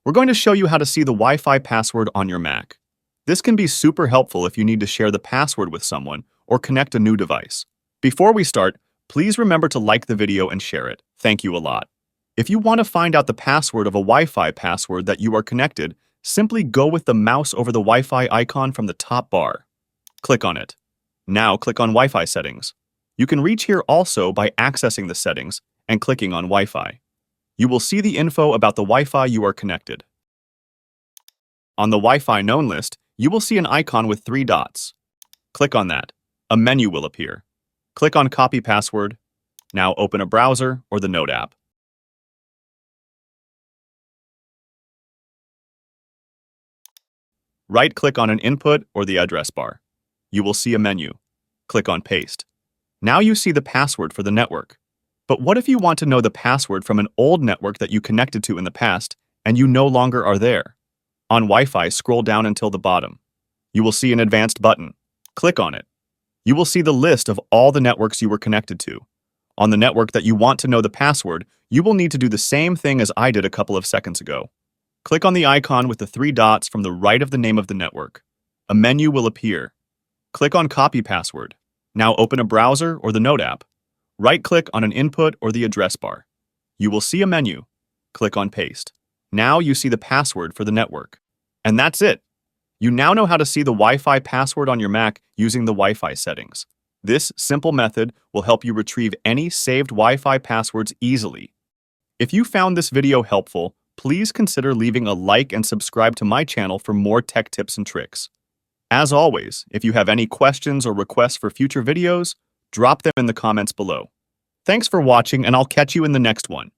We're going to show you how to see the Wi-Fi password on your Mac. This can be super helpful if you need to share the password with someone or connect a new device. Before we start, please remember to like the video and share it. Thank you a lot. If you want to find out the password of a Wi-Fi password that you are connected, simply go with the mouse over the Wi-Fi icon from the top bar. Click on it. Now click on Wi-Fi settings. You can reach here also by accessing the settings and clicking on Wi-Fi. You will see the info about the Wi-Fi you are connected. On the Wi-Fi known list, you will see an icon with 3 dots. Click on that. A menu will appear. Click on Copy Password. Now open a browser or the Note app. Right-click on an input or the address bar. You will see a menu. Click on Paste. Now you see the password for the network. But what if you want to know the password from an old network that you connected to in the past and you no longer are there? On Wi-Fi, scroll down until the bottom. You will see an advanced button. Click on it. You will see the list of all the networks you were connected to. On the network that you want to know the password, you will need to do the same thing as I did a couple of seconds ago. Click on the icon with the 3 dots from the right of the name of the network. A menu will appear. Click on Copy Password. Now open a browser or the Note app. Right-click on an input or the address bar. You will see a menu. Click on Paste. Now you see the password for the network. And that's it. You now know how to see the Wi-Fi password on your Mac using the Wi-Fi settings. This simple method will help you retrieve any saved Wi-Fi passwords easily. If you found this video helpful, please consider leaving a like and subscribe to my channel for more tech tips and tricks. As always, if you have any questions or requests for future videos, drop them in the comments below. Thanks for watching, and I'll catch you in the next one.